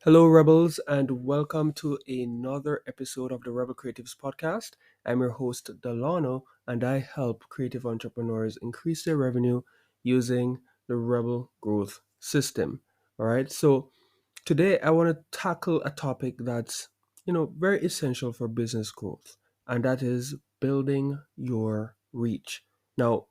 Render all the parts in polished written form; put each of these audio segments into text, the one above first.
Hello, Rebels, and welcome to another episode of the Rebel Creatives Podcast. I'm your host, Delano, and I help creative entrepreneurs increase their revenue using the Rebel Growth System. All right, so today I want to tackle a topic that's, very essential for business growth, and that is building your reach. Now,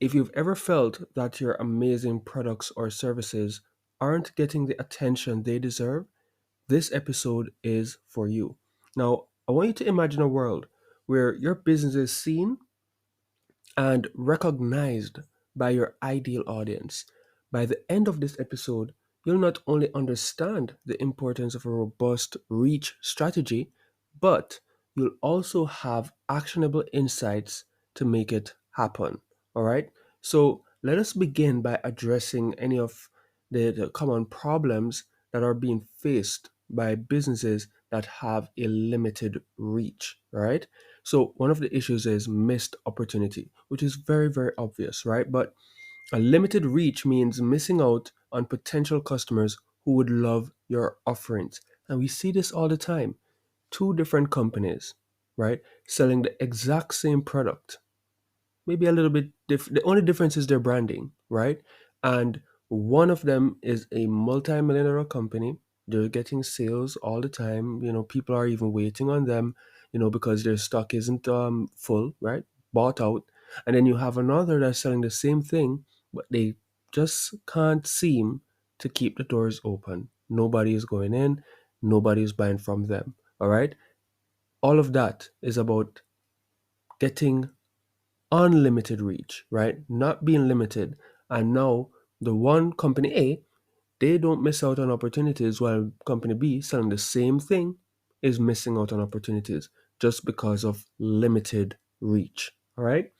if you've ever felt that your amazing products or services aren't getting the attention they deserve, this episode is for you. Now, I want you to imagine a world where your business is seen and recognized by your ideal audience. By the end of this episode, you'll not only understand the importance of a robust reach strategy, but you'll also have actionable insights to make it happen. All right? So let us begin by addressing any of the common problems that are being faced by businesses that have a limited reach. All right? So one of the issues is missed opportunity, which is very, very obvious, right? But a limited reach means missing out on potential customers who would love your offerings. And we see this all the time. Two different companies, right, selling the exact same product, maybe a little bit different. The only difference is their branding, right? And one of them is a multi-million dollar company. They're getting sales all the time. People are even waiting on them, because their stock isn't full, right? Bought out. And then you have another that's selling the same thing, but they just can't seem to keep the doors open. Nobody is going in, nobody is buying from them. All right. All of that is about getting unlimited reach, right? Not being limited. And now the one company A, they don't miss out on opportunities while company B selling the same thing is missing out on opportunities just because of limited reach. All right.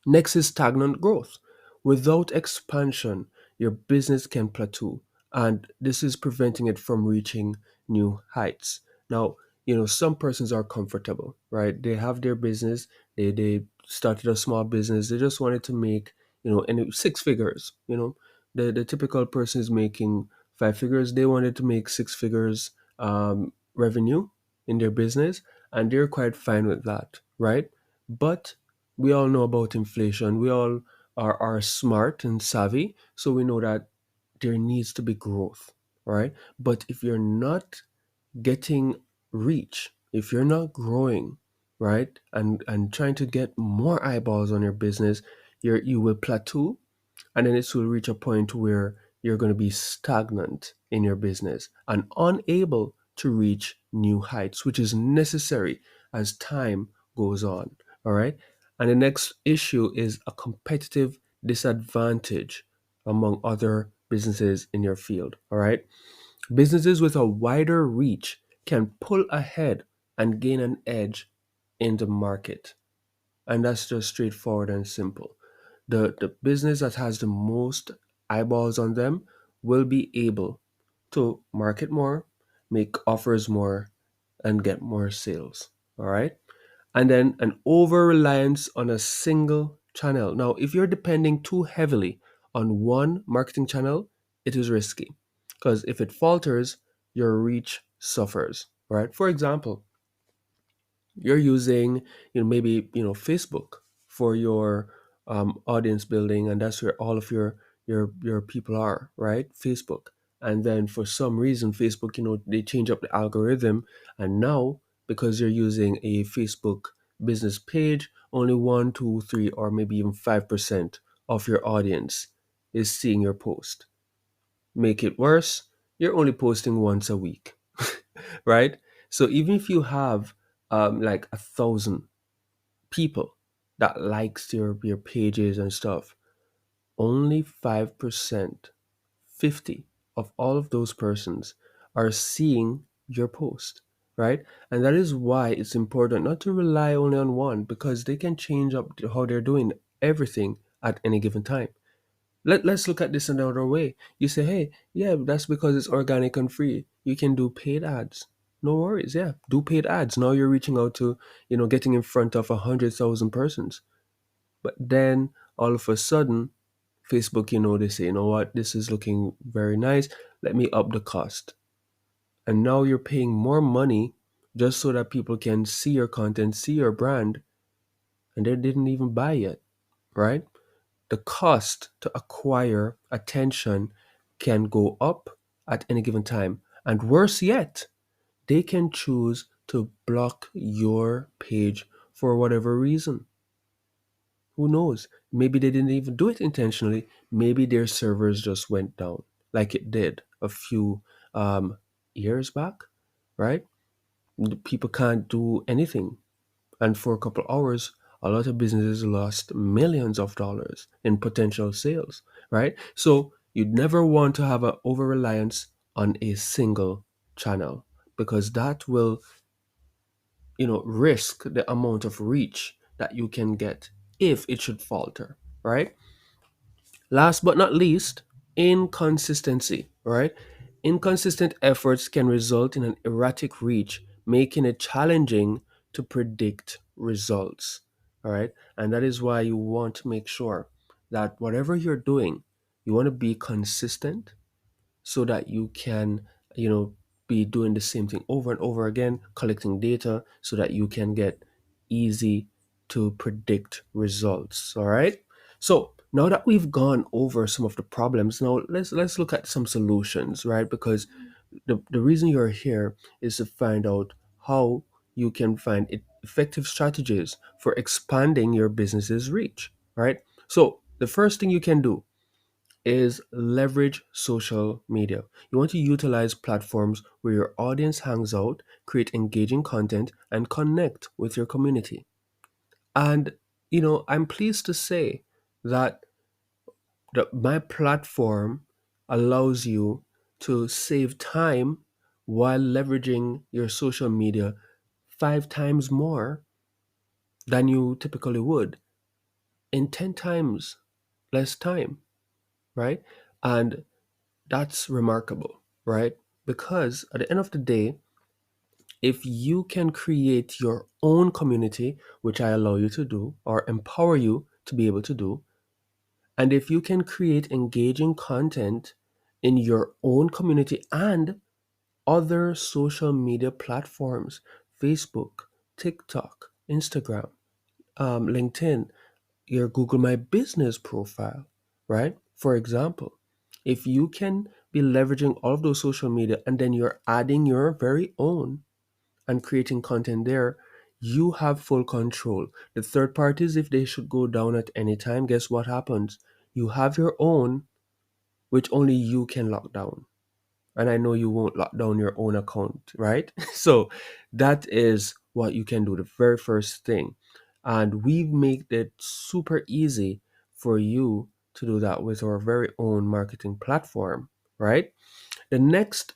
Next is stagnant growth. Without expansion, your business can plateau, and this is preventing it from reaching new heights. Now, some persons are comfortable, right? They have their business, they started a small business, they just wanted to make, six figures. The typical person is making five figures, they wanted to make six figures revenue in their business, and they're quite fine with that, right? But we all know about inflation. We all are smart and savvy, so we know that there needs to be growth, right? But if you're not getting reach, if you're not growing, right, and trying to get more eyeballs on your business, you will plateau, and then it will reach a point where you're going to be stagnant in your business and unable to reach new heights, which is necessary as time goes on. All right. And the next issue is a competitive disadvantage among other businesses in your field. All right. Businesses with a wider reach can pull ahead and gain an edge in the market. And that's just straightforward and simple. The business that has the most eyeballs on them will be able to market more, make offers more, and get more sales. All right. And then an over reliance on a single channel. Now, if you're depending too heavily on one marketing channel, it is risky because if it falters, your reach suffers. Right. For example, you're using maybe Facebook for your audience building, and that's where all of your people are, right? Facebook. And then for some reason Facebook, they change up the algorithm, and now because you're using a Facebook business page, only 1, 2, 3, or maybe even 5% of your audience is seeing your post. Make it worse, you're only posting once a week, right? So even if you have like 1,000 people that likes your pages and stuff, only 5%, 50 of all of those persons are seeing your post, right? And that is why it's important not to rely only on one, because they can change up how they're doing everything at any given time. Let's look at this another way. You say, hey, yeah, that's because it's organic and free. You can do paid ads. No worries, yeah. Do paid ads. Now you're reaching out to, getting in front of 100,000 persons. But then all of a sudden, Facebook, they say, you know what, this is looking very nice. Let me up the cost. And now you're paying more money just so that people can see your content, see your brand, and they didn't even buy it, right? The cost to acquire attention can go up at any given time. And worse yet, they can choose to block your page for whatever reason. Who knows? Maybe they didn't even do it intentionally. Maybe their servers just went down, like it did a few years back, right? People can't do anything. And for a couple hours, a lot of businesses lost millions of dollars in potential sales, right? So you'd never want to have an over reliance on a single channel because that will, risk the amount of reach that you can get if it should falter, right? Last but not least, inconsistency, right? Inconsistent efforts can result in an erratic reach, making it challenging to predict results, all right? And that is why you want to make sure that whatever you're doing, you want to be consistent so that you can, you know, be doing the same thing over and over again, collecting data so that you can get easy to predict results. All right. So now that we've gone over some of the problems, now let's look at some solutions, right? Because the reason you're here is to find out how you can find effective strategies for expanding your business's reach, right? So the first thing you can do is leverage social media. You want to utilize platforms where your audience hangs out, create engaging content, and connect with your community. And, I'm pleased to say that my platform allows you to save time while leveraging your social media 5 times more than you typically would in 10 times less time, right? And that's remarkable, right? Because at the end of the day, if you can create your own community, which I allow you to do or empower you to be able to do, and if you can create engaging content in your own community and other social media platforms, Facebook, TikTok, Instagram, LinkedIn, your Google My Business profile, right? For example, if you can be leveraging all of those social media and then you're adding your very own and creating content there, you have full control. The third parties, if they should go down at any time, guess what happens? You have your own, which only you can lock down. And I know you won't lock down your own account, right? So that is what you can do, the very first thing. And we've made it super easy for you to do that with our very own marketing platform, right? The next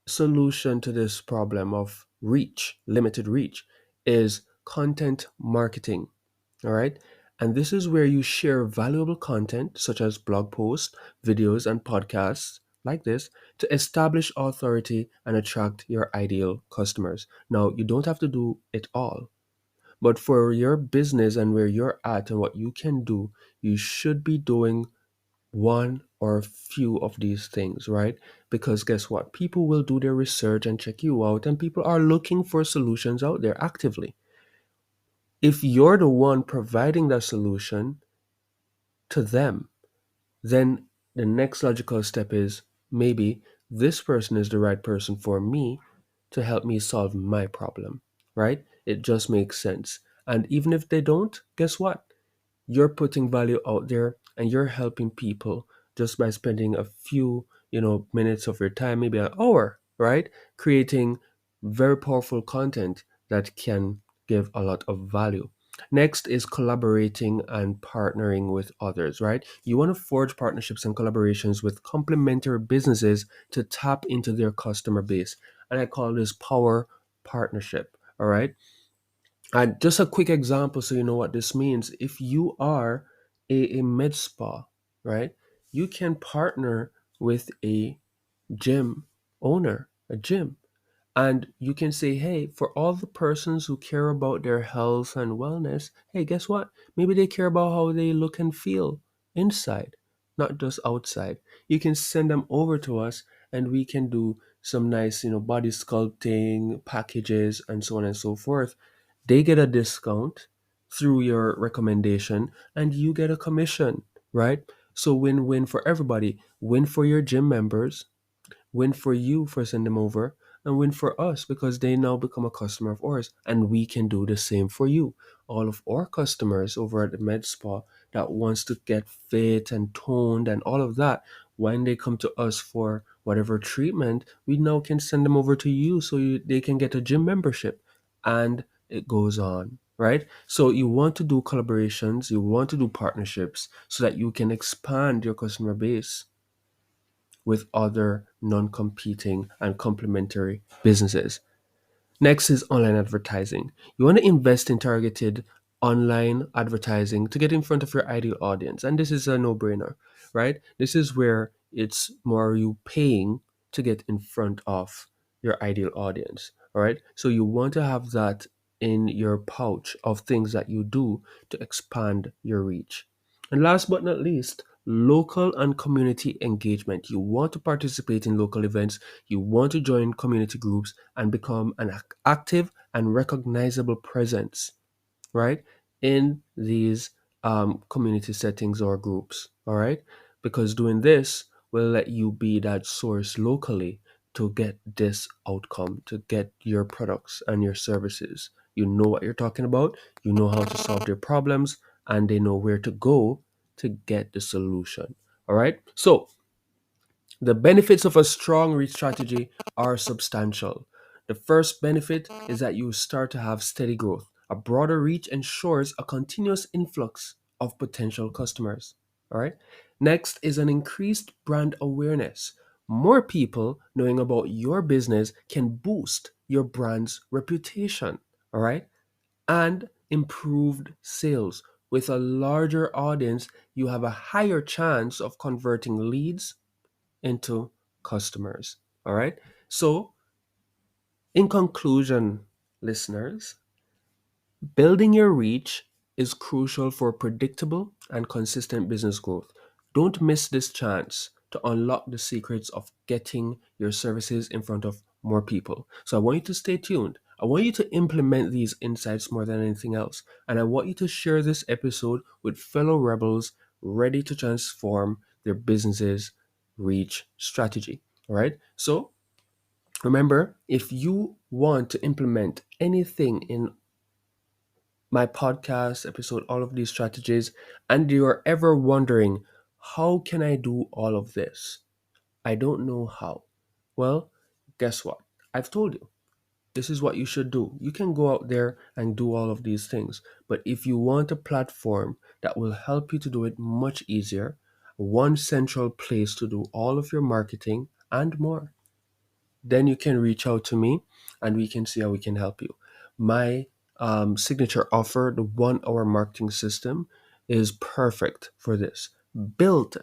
solution to this problem of reach, limited reach, is content marketing. All right. And this is where you share valuable content such as blog posts, videos, and podcasts like this to establish authority and attract your ideal customers. Now, you don't have to do it all, but for your business and where you're at and what you can do, you should be doing one or a few of these things, right? Because guess what? People will do their research and check you out, and people are looking for solutions out there actively. If you're the one providing that solution to them, then the next logical step is maybe this person is the right person for me to help me solve my problem, right? It just makes sense. And even if they don't, guess what? You're putting value out there and you're helping people just by spending a few minutes of your time, maybe an hour, right, creating very powerful content that can give a lot of value. Next is collaborating and partnering with others, right? You want to forge partnerships and collaborations with complementary businesses to tap into their customer base, and I call this power partnership. All right. And just a quick example so you know what this means. If you are a med spa, right, you can partner with a gym owner, a gym, and you can say, hey, for all the persons who care about their health and wellness, hey, guess what? Maybe they care about how they look and feel inside, not just outside. You can send them over to us and we can do some nice, body sculpting packages and so on and so forth, they get a discount through your recommendation and you get a commission, right? So win-win for everybody. Win for your gym members, win for you for sending them over, and win for us because they now become a customer of ours, and we can do the same for you. All of our customers over at the med spa that wants to get fit and toned and all of that, when they come to us for whatever treatment, we now can send them over to you so they can get a gym membership, and it goes on, right? So you want to do collaborations, you want to do partnerships so that you can expand your customer base with other non-competing and complementary businesses. Next is online advertising. You want to invest in targeted online advertising to get in front of your ideal audience. And this is a no-brainer, right? This is where it's more you paying to get in front of your ideal audience. All right. So you want to have that in your pouch of things that you do to expand your reach. And last but not least, local and community engagement. You want to participate in local events, you want to join community groups and become an active and recognizable presence, right, in these community settings or groups, all right? Because doing this will let you be that source locally to get this outcome, to get your products and your services. You know what you're talking about, you know how to solve their problems, and they know where to go to get the solution, all right? So, the benefits of a strong reach strategy are substantial. The first benefit is that you start to have steady growth. A broader reach ensures a continuous influx of potential customers. All right. Next is an increased brand awareness. More people knowing about your business can boost your brand's reputation. All right. And improved sales. With a larger audience, you have a higher chance of converting leads into customers. All right. So, in conclusion, listeners, building your reach is crucial for predictable and consistent business growth. Don't miss this chance to unlock the secrets of getting your services in front of more people. So, I want you to stay tuned. I want you to implement these insights more than anything else. And I want you to share this episode with fellow rebels ready to transform their businesses' reach strategy. All right. So, remember, if you want to implement anything in my podcast episode, all of these strategies, and you're ever wondering, how can I do all of this? I don't know how. Well, guess what? I've told you. This is what you should do. You can go out there and do all of these things. But if you want a platform that will help you to do it much easier, one central place to do all of your marketing and more, then you can reach out to me and we can see how we can help you. My signature offer, the 1 hour marketing system, is perfect for this. Built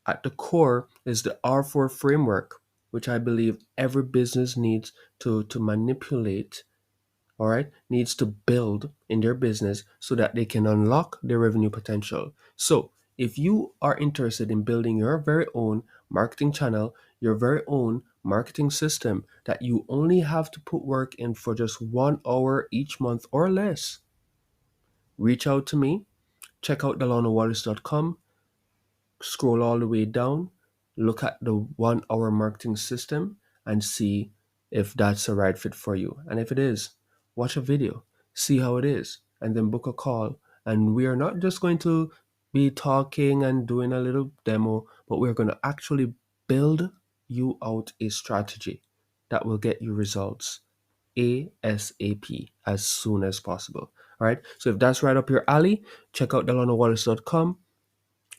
at the core is the R4 framework, which I believe every business needs to manipulate, all right, needs to build in their business so that they can unlock their revenue potential. So, if you are interested in building your very own marketing channel, your very own marketing system that you only have to put work in for just 1 hour each month or less, reach out to me. Check out delanowallace.com, scroll all the way down, look at the 1 hour marketing system, and see if that's a right fit for you. And if it is, watch a video, see how it is, and then book a call. And we are not just going to be talking and doing a little demo, but we're going to actually build you out a strategy that will get you results ASAP, as soon as possible. All right. So if that's right up your alley, check out delanowallace.com.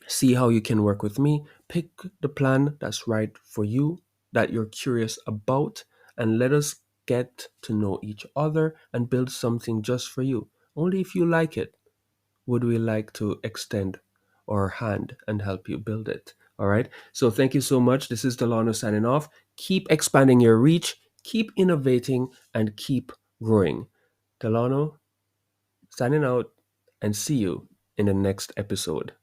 See how you can work with me. Pick the plan that's right for you, that you're curious about, and let us get to know each other and build something just for you. Only if you like it would we like to extend our hand and help you build it. All right. So thank you so much. This is Delano signing off. Keep expanding your reach, keep innovating, and keep growing. Delano signing out, and see you in the next episode.